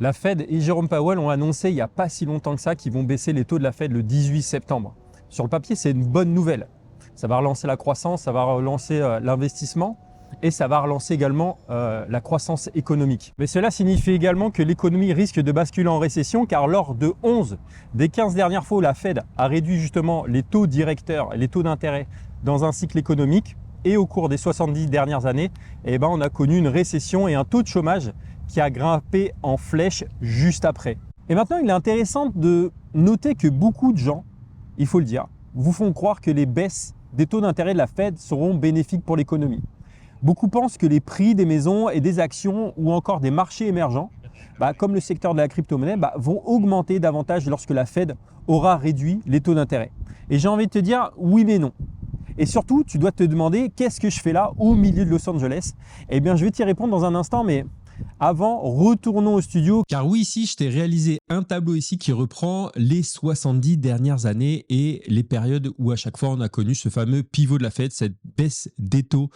La Fed et Jérôme Powell ont annoncé il n'y a pas si longtemps que ça qu'ils vont baisser les taux de la Fed le 18 septembre. Sur le papier, c'est une bonne nouvelle. Ça va relancer la croissance, ça va relancer l'investissement et ça va relancer également la croissance économique. Mais cela signifie également que l'économie risque de basculer en récession car lors de 11 des 15 dernières fois où la Fed a réduit justement les taux directeurs et les taux d'intérêt dans un cycle économique et au cours des 70 dernières années, on a connu une récession et un taux de chômage qui a grimpé en flèche juste après. Et maintenant, il est intéressant de noter que beaucoup de gens, il faut le dire, vous font croire que les baisses des taux d'intérêt de la Fed seront bénéfiques pour l'économie. Beaucoup pensent que les prix des maisons et des actions ou encore des marchés émergents, comme le secteur de la crypto-monnaie, vont augmenter davantage lorsque la Fed aura réduit les taux d'intérêt. Et j'ai envie de te dire oui mais non. Et surtout, tu dois te demander qu'est-ce que je fais là au milieu de Los Angeles? Eh bien, je vais t'y répondre dans un instant, mais avant, retournons au studio. Car oui, ici, je t'ai réalisé un tableau ici qui reprend les 70 dernières années et les périodes où à chaque fois on a connu ce fameux pivot de la Fed, cette baisse des taux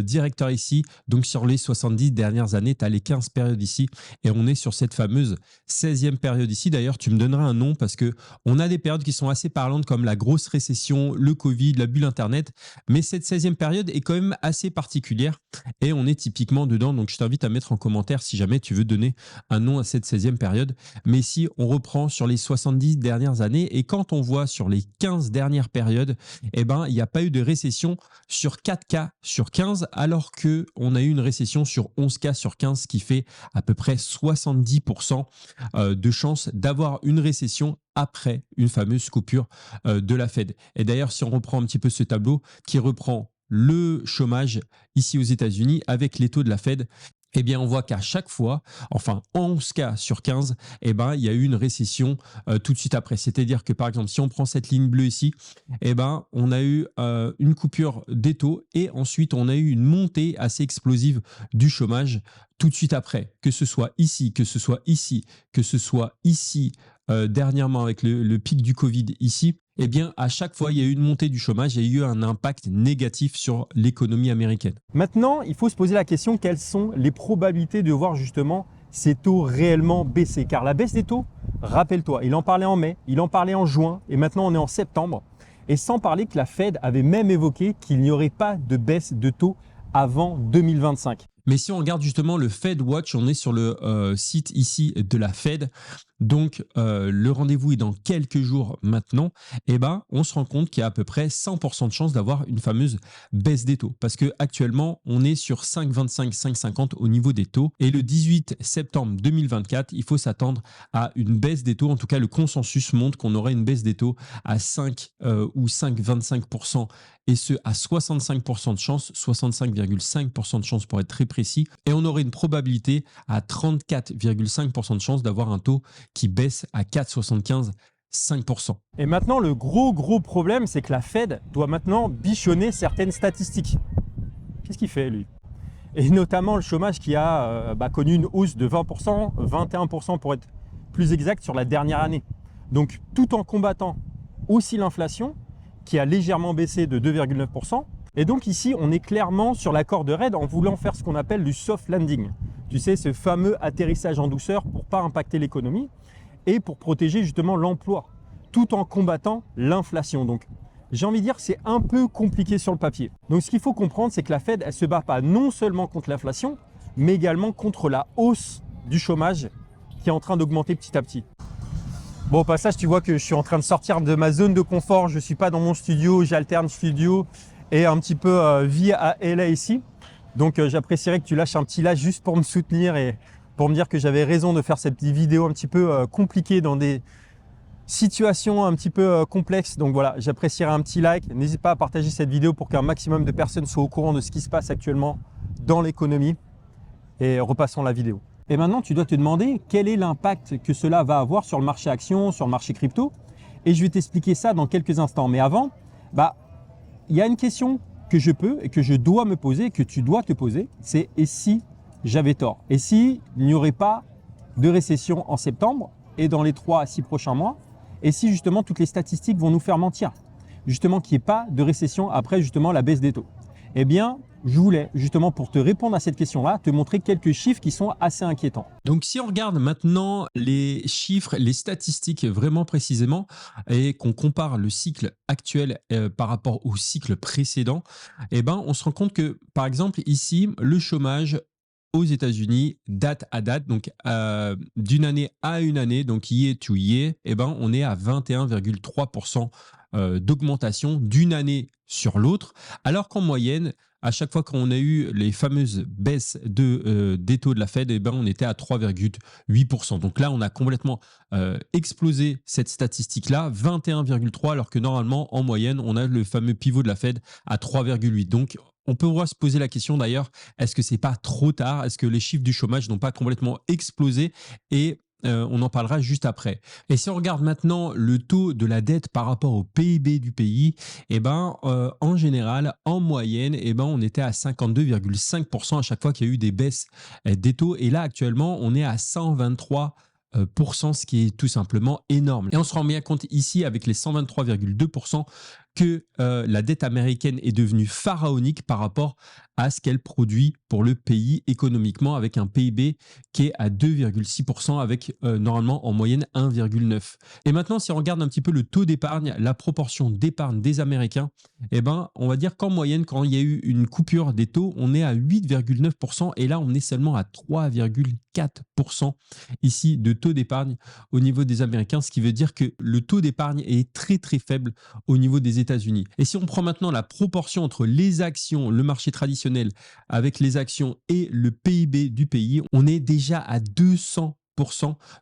directeurs ici. Donc sur les 70 dernières années, tu as les 15 périodes ici et on est sur cette fameuse 16e période ici. D'ailleurs, tu me donneras un nom parce qu'on a des périodes qui sont assez parlantes comme la grosse récession, le Covid, la bulle Internet. Mais cette 16e période est quand même assez particulière et on est typiquement dedans. Donc je t'invite à mettre en commentaire si jamais tu veux donner un nom à cette 16e période. Mais ici, on reprend sur les 70 dernières années et quand on voit sur les 15 dernières périodes, il n'y a pas eu de récession sur 4 cas sur 15 alors qu'on a eu une récession sur 11 cas sur 15, ce qui fait à peu près 70% de chances d'avoir une récession après une fameuse coupure de la Fed. Et d'ailleurs, si on reprend un petit peu ce tableau qui reprend le chômage ici aux États-Unis avec les taux de la Fed, on voit qu'à chaque fois, enfin 11 cas sur 15, il y a eu une récession tout de suite après. C'est-à-dire que par exemple, si on prend cette ligne bleue ici, on a eu une coupure des taux et ensuite on a eu une montée assez explosive du chômage tout de suite après. Que ce soit ici, que ce soit ici, que ce soit ici, dernièrement avec le pic du Covid ici, à chaque fois, il y a eu une montée du chômage et il y a eu un impact négatif sur l'économie américaine. Maintenant, il faut se poser la question, quelles sont les probabilités de voir justement ces taux réellement baisser? Car la baisse des taux, rappelle-toi, il en parlait en mai, il en parlait en juin et maintenant on est en septembre. Et sans parler que la Fed avait même évoqué qu'il n'y aurait pas de baisse de taux avant 2025. Mais si on regarde justement le Fed Watch, on est sur le site ici de la Fed. Donc, le rendez-vous est dans quelques jours maintenant. On se rend compte qu'il y a à peu près 100% de chances d'avoir une fameuse baisse des taux. Parce qu'actuellement, on est sur 5,25, 5,50 au niveau des taux. Et le 18 septembre 2024, il faut s'attendre à une baisse des taux. En tout cas, le consensus montre qu'on aurait une baisse des taux à 5 ou 5,25%. Et ce, à 65% de chance, 65,5% de chance pour être très précis. Et on aurait une probabilité à 34,5% de chance d'avoir un taux qui baisse à 4,75%. 5%. Et maintenant, le gros problème, c'est que la Fed doit maintenant bichonner certaines statistiques. Qu'est-ce qu'il fait, lui? Et notamment le chômage qui a connu une hausse de 20%, 21% pour être plus exact sur la dernière année. Donc, tout en combattant aussi l'inflation, qui a légèrement baissé de 2,9%. Et donc ici, on est clairement sur la corde raide en voulant faire ce qu'on appelle du soft landing. Tu sais, ce fameux atterrissage en douceur pour ne pas impacter l'économie et pour protéger justement l'emploi, tout en combattant l'inflation. Donc, j'ai envie de dire que c'est un peu compliqué sur le papier. Donc, ce qu'il faut comprendre, c'est que la Fed, elle ne se bat pas non seulement contre l'inflation, mais également contre la hausse du chômage qui est en train d'augmenter petit à petit. Bon, au passage, tu vois que je suis en train de sortir de ma zone de confort. Je ne suis pas dans mon studio, j'alterne studio et un petit peu vie à LA ici. Donc, j'apprécierais que tu lâches un petit like juste pour me soutenir et pour me dire que j'avais raison de faire cette petite vidéo un petit peu compliquée dans des situations un petit peu complexes. Donc voilà, j'apprécierais un petit like. N'hésite pas à partager cette vidéo pour qu'un maximum de personnes soient au courant de ce qui se passe actuellement dans l'économie. Et repassons la vidéo. Et maintenant, tu dois te demander quel est l'impact que cela va avoir sur le marché action, sur le marché crypto. Et je vais t'expliquer ça dans quelques instants. Mais avant, il y a une question que je peux et que je dois me poser, que tu dois te poser, c'est et si j'avais tort? Et si il n'y aurait pas de récession en septembre et dans les 3 à 6 prochains mois? Et si justement toutes les statistiques vont nous faire mentir? Justement qu'il n'y ait pas de récession après justement la baisse des taux. Eh bien, je voulais justement pour te répondre à cette question-là, te montrer quelques chiffres qui sont assez inquiétants. Donc, si on regarde maintenant les chiffres, les statistiques vraiment précisément, et qu'on compare le cycle actuel par rapport au cycle précédent, eh ben, on se rend compte que, par exemple, ici, le chômage aux États-Unis, date à date, donc d'une année à une année, donc year to year, eh ben, on est à 21,3% d'augmentation d'une année sur l'autre, alors qu'en moyenne, à chaque fois qu'on a eu les fameuses baisses des taux de la Fed, eh ben, on était à 3,8%. Donc là, on a complètement explosé cette statistique-là, 21,3, alors que normalement, en moyenne, on a le fameux pivot de la Fed à 3,8. Donc, on pourra se poser la question d'ailleurs, est-ce que c'est pas trop tard? Est-ce que les chiffres du chômage n'ont pas complètement explosé? Et on en parlera juste après. Et si on regarde maintenant le taux de la dette par rapport au PIB du pays, eh ben, en général, en moyenne, eh ben, on était à 52,5% à chaque fois qu'il y a eu des baisses des taux. Et là, actuellement, on est à 123%, ce qui est tout simplement énorme. Et on se rend bien compte ici avec les 123,2% que la dette américaine est devenue pharaonique par rapport à ce qu'elle produit pour le pays économiquement, avec un PIB qui est à 2,6% avec normalement en moyenne 1,9. Et maintenant, si on regarde un petit peu le taux d'épargne, la proportion d'épargne des Américains, eh ben, on va dire qu'en moyenne, quand il y a eu une coupure des taux, on est à 8,9% et là, on est seulement à 3,4% ici de taux d'épargne au niveau des Américains, ce qui veut dire que le taux d'épargne est très très faible au niveau des États-Unis. Et si on prend maintenant la proportion entre les actions, le marché traditionnel avec les actions et le PIB du pays, on est déjà à 200%.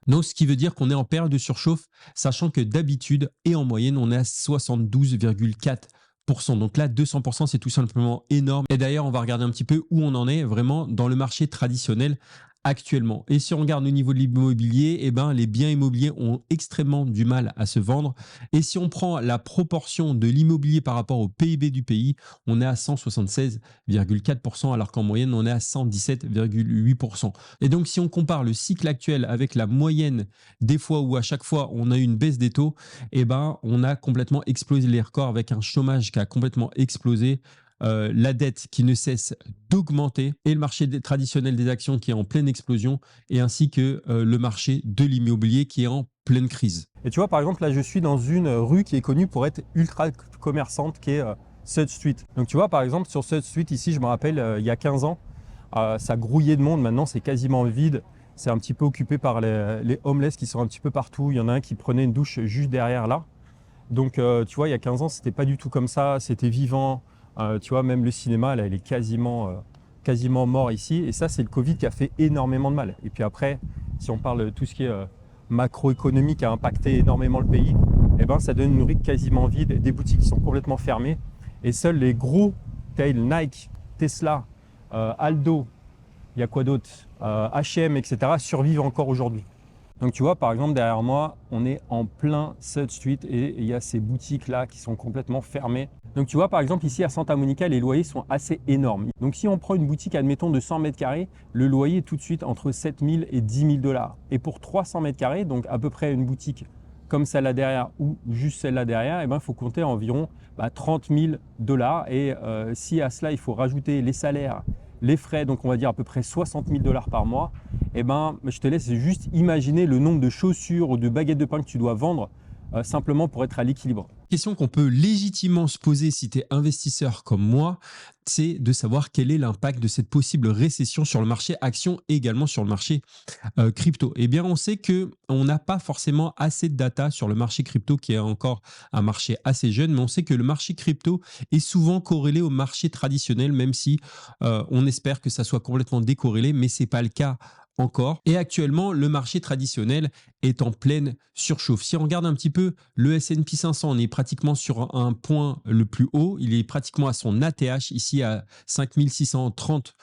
Donc, ce qui veut dire qu'on est en période de surchauffe, sachant que d'habitude et en moyenne, on est à 72,4%. Donc là, 200%, c'est tout simplement énorme. Et d'ailleurs, on va regarder un petit peu où on en est vraiment dans le marché traditionnel actuellement. Et si on regarde au niveau de l'immobilier, eh ben, les biens immobiliers ont extrêmement du mal à se vendre. Et si on prend la proportion de l'immobilier par rapport au PIB du pays, on est à 176,4%, alors qu'en moyenne, on est à 117,8%. Et donc, si on compare le cycle actuel avec la moyenne des fois où à chaque fois on a eu une baisse des taux, eh ben, on a complètement explosé les records avec un chômage qui a complètement explosé. La dette qui ne cesse d'augmenter et le marché traditionnel des actions qui est en pleine explosion et ainsi que le marché de l'immobilier qui est en pleine crise. Et tu vois, par exemple, là, je suis dans une rue qui est connue pour être ultra commerçante, qui est Sud Street. Donc, tu vois, par exemple, sur Sud Street, ici, je me rappelle, il y a 15 ans, ça grouillait de monde. Maintenant, c'est quasiment vide. C'est un petit peu occupé par les homeless qui sont un petit peu partout. Il y en a un qui prenait une douche juste derrière là. Donc, tu vois, il y a 15 ans, c'était pas du tout comme ça. C'était vivant. Tu vois, même le cinéma, là, il est quasiment mort ici. Et ça, c'est le Covid qui a fait énormément de mal. Et puis après, si on parle de tout ce qui est macroéconomique a impacté énormément le pays, eh ben, ça donne une rue quasiment vide, des boutiques qui sont complètement fermées. Et seuls les gros tails, Nike, Tesla, Aldo, il y a quoi d'autre, H&M, etc., survivent encore aujourd'hui. Donc tu vois, par exemple, derrière moi, on est en plein Sud Street et il y a ces boutiques-là qui sont complètement fermées. Donc tu vois, par exemple, ici à Santa Monica, les loyers sont assez énormes. Donc si on prend une boutique, admettons, de 100 mètres carrés, le loyer est tout de suite entre 7 000 et 10 000 dollars. Et pour 300 mètres carrés, donc à peu près une boutique comme celle-là derrière ou juste celle-là derrière, eh ben, il faut compter environ 30 000 dollars. Et si à cela, il faut rajouter les salaires, les frais, donc on va dire à peu près 60 000 dollars par mois, eh ben, je te laisse juste imaginer le nombre de chaussures ou de baguettes de pain que tu dois vendre simplement pour être à l'équilibre. Question qu'on peut légitimement se poser si tu es investisseur comme moi, c'est de savoir quel est l'impact de cette possible récession sur le marché action et également sur le marché crypto. Eh bien, on sait qu'on n'a pas forcément assez de data sur le marché crypto qui est encore un marché assez jeune, mais on sait que le marché crypto est souvent corrélé au marché traditionnel, même si on espère que ça soit complètement décorrélé, mais ce n'est pas le cas encore. Et actuellement, le marché traditionnel est en pleine surchauffe. Si on regarde un petit peu le S&P 500, on est pratiquement sur un point le plus haut. Il est pratiquement à son ATH ici à 5630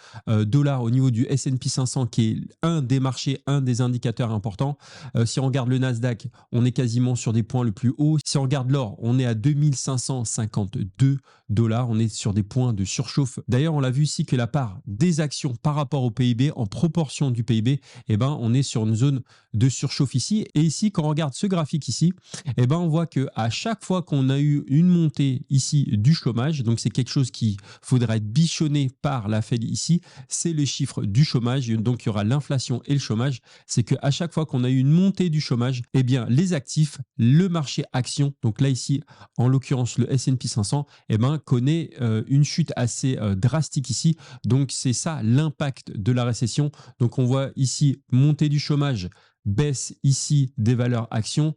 dollars au niveau du S&P 500 qui est un des marchés, un des indicateurs importants. Si on regarde le Nasdaq, on est quasiment sur des points le plus haut. Si on regarde l'or, on est à 2552 dollars. On est sur des points de surchauffe. D'ailleurs, on l'a vu ici que la part des actions par rapport au PIB, en proportion du PIB, PIB, eh ben, on est sur une zone de surchauffe ici. Et ici, quand on regarde ce graphique ici, eh ben, on voit qu'à chaque fois qu'on a eu une montée ici du chômage, donc c'est quelque chose qui faudra être bichonné par la Fed ici, c'est le chiffre du chômage. Donc, il y aura l'inflation et le chômage. C'est qu'à chaque fois qu'on a eu une montée du chômage, eh bien, les actifs, le marché action, donc là ici, en l'occurrence le S&P 500, eh ben, connaît une chute assez drastique ici. Donc, c'est ça l'impact de la récession. Donc, on voit ici montée du chômage, baisse ici des valeurs actions.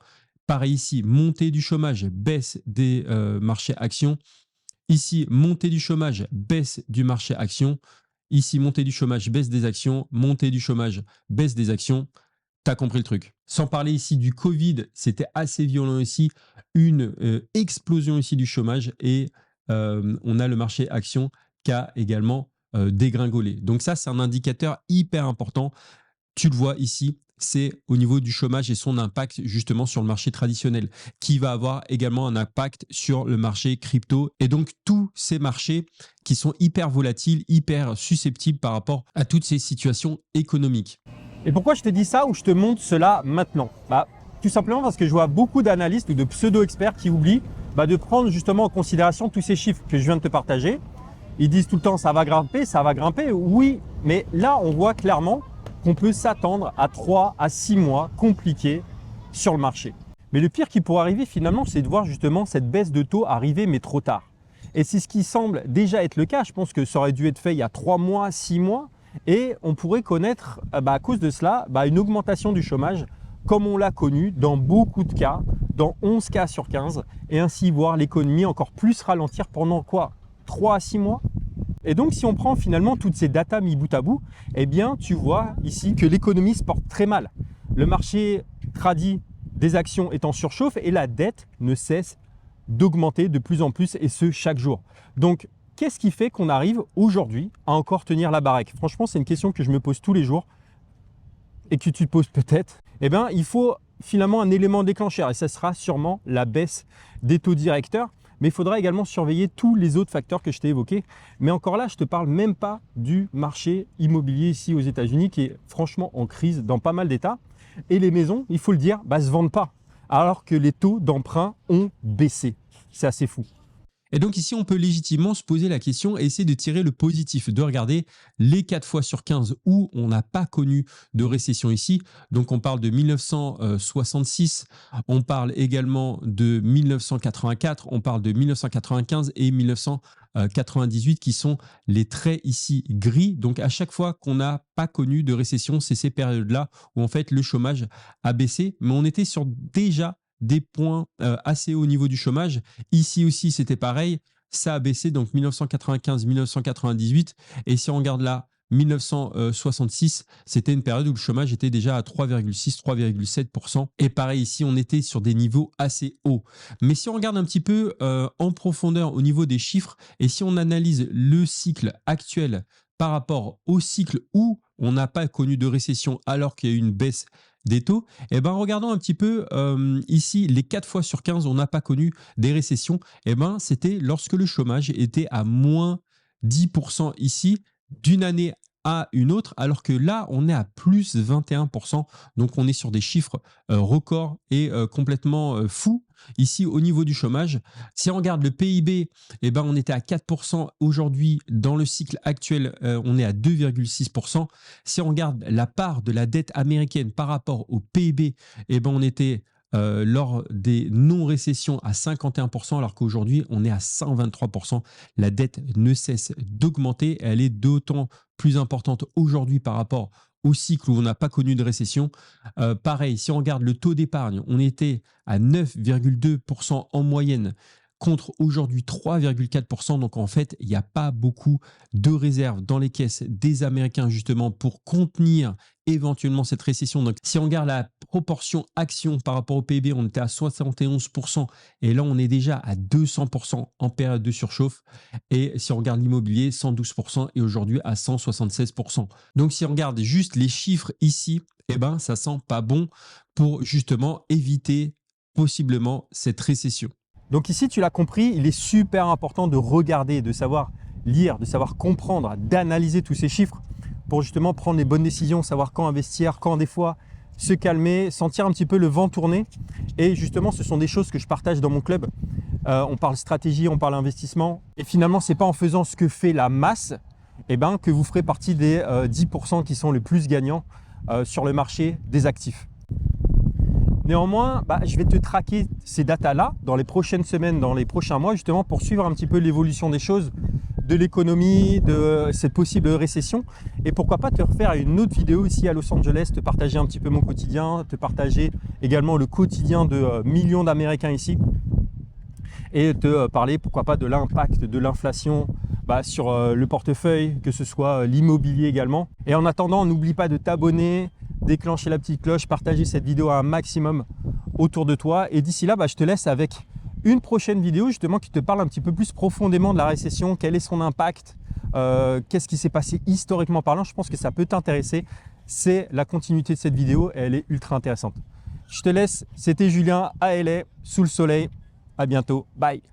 Pareil ici, montée du chômage, baisse des marchés actions. Ici, montée du chômage, baisse du marché actions. Ici, montée du chômage, baisse des actions. Montée du chômage, baisse des actions. T'as compris le truc. Sans parler ici du Covid, c'était assez violent ici. Une explosion ici du chômage et on a le marché action qui a également dégringolé. Donc ça, c'est un indicateur hyper important. Tu le vois ici, c'est au niveau du chômage et son impact justement sur le marché traditionnel, qui va avoir également un impact sur le marché crypto et donc tous ces marchés qui sont hyper volatiles, hyper susceptibles par rapport à toutes ces situations économiques. Et pourquoi je te dis ça ou je te montre cela maintenant? Tout simplement parce que je vois beaucoup d'analystes ou de pseudo-experts qui oublient de prendre justement en considération tous ces chiffres que je viens de te partager. Ils disent tout le temps ça va grimper, oui, mais là on voit clairement qu'on peut s'attendre à 3 à 6 mois compliqués sur le marché. Mais le pire qui pourrait arriver finalement, c'est de voir justement cette baisse de taux arriver mais trop tard. Et c'est ce qui semble déjà être le cas. Je pense que ça aurait dû être fait il y a 3 mois, 6 mois. Et on pourrait connaître à cause de cela une augmentation du chômage comme on l'a connu dans beaucoup de cas, dans 11 cas sur 15, et ainsi voir l'économie encore plus ralentir pendant quoi? 3 à 6 mois? Et donc si on prend finalement toutes ces datas mis bout à bout, eh bien tu vois ici que l'économie se porte très mal. Le marché tradit des actions est en surchauffe et la dette ne cesse d'augmenter de plus en plus et ce chaque jour. Donc qu'est-ce qui fait qu'on arrive aujourd'hui à encore tenir la baraque? Franchement, c'est une question que je me pose tous les jours et que tu te poses peut-être. Eh bien, il faut finalement un élément déclencheur et ça sera sûrement la baisse des taux directeurs. Mais il faudra également surveiller tous les autres facteurs que je t'ai évoqués. Mais encore là, je ne te parle même pas du marché immobilier ici aux États-Unis qui est franchement en crise dans pas mal d'États. Et les maisons, il faut le dire, se vendent pas alors que les taux d'emprunt ont baissé. C'est assez fou. Et donc ici, on peut légitimement se poser la question et essayer de tirer le positif, de regarder les 4 fois sur 15 où on n'a pas connu de récession ici. Donc on parle de 1966, on parle également de 1984, on parle de 1995 et 1998 qui sont les traits ici gris. Donc à chaque fois qu'on n'a pas connu de récession, c'est ces périodes-là où en fait le chômage a baissé, mais on était sur déjà des points assez hauts au niveau du chômage. Ici aussi, c'était pareil. Ça a baissé, donc 1995-1998. Et si on regarde là, 1966, c'était une période où le chômage était déjà à 3,6-3,7%. Et pareil, ici, on était sur des niveaux assez hauts. Mais si on regarde un petit peu en profondeur au niveau des chiffres, et si on analyse le cycle actuel par rapport au cycle où on n'a pas connu de récession alors qu'il y a eu une baisse des taux, eh ben, regardons un petit peu ici, les 4 fois sur 15, on n'a pas connu des récessions. Eh ben, c'était lorsque le chômage était à moins 10% ici, d'une année à une autre, alors que là, on est à plus 21%. Donc, on est sur des chiffres records et complètement fous. Ici, au niveau du chômage, si on regarde le PIB, eh ben, on était à 4%. Aujourd'hui, dans le cycle actuel, on est à 2,6%. Si on regarde la part de la dette américaine par rapport au PIB, eh ben, on était lors des non-récessions à 51%, alors qu'aujourd'hui, on est à 123%. La dette ne cesse d'augmenter. Elle est d'autant plus importante aujourd'hui par rapport au cycle où on n'a pas connu de récession. Pareil, si on regarde le taux d'épargne, on était à 9,2% en moyenne contre aujourd'hui 3,4%. Donc en fait, il n'y a pas beaucoup de réserves dans les caisses des Américains justement pour contenir éventuellement cette récession. Donc si on regarde la proportion action par rapport au PIB, on était à 71% et là on est déjà à 200% en période de surchauffe. Et si on regarde l'immobilier, 112% et aujourd'hui à 176%. Donc si on regarde juste les chiffres ici, eh ben ça sent pas bon pour justement éviter possiblement cette récession. Donc ici, tu l'as compris, il est super important de regarder, de savoir lire, de savoir comprendre, d'analyser tous ces chiffres pour justement prendre les bonnes décisions, savoir quand investir, quand des fois se calmer, sentir un petit peu le vent tourner. Et justement, ce sont des choses que je partage dans mon club. On parle stratégie, on parle investissement. Et finalement, ce n'est pas en faisant ce que fait la masse que vous ferez partie des 10% qui sont les plus gagnants sur le marché des actifs. Néanmoins, je vais te traquer ces datas-là dans les prochaines semaines, dans les prochains mois, justement pour suivre un petit peu l'évolution des choses, de l'économie, de cette possible récession. Et pourquoi pas te refaire une autre vidéo ici à Los Angeles, te partager un petit peu mon quotidien, te partager également le quotidien de millions d'Américains ici. Et te parler, pourquoi pas, de l'impact de l'inflation sur le portefeuille, que ce soit l'immobilier également. Et en attendant, n'oublie pas de t'abonner, déclencher la petite cloche, partager cette vidéo à un maximum autour de toi. Et d'ici là, je te laisse avec une prochaine vidéo justement qui te parle un petit peu plus profondément de la récession, quel est son impact, qu'est-ce qui s'est passé historiquement parlant. Je pense que ça peut t'intéresser. C'est la continuité de cette vidéo et elle est ultra intéressante. Je te laisse, c'était Julien à LA, sous le soleil. À bientôt, bye.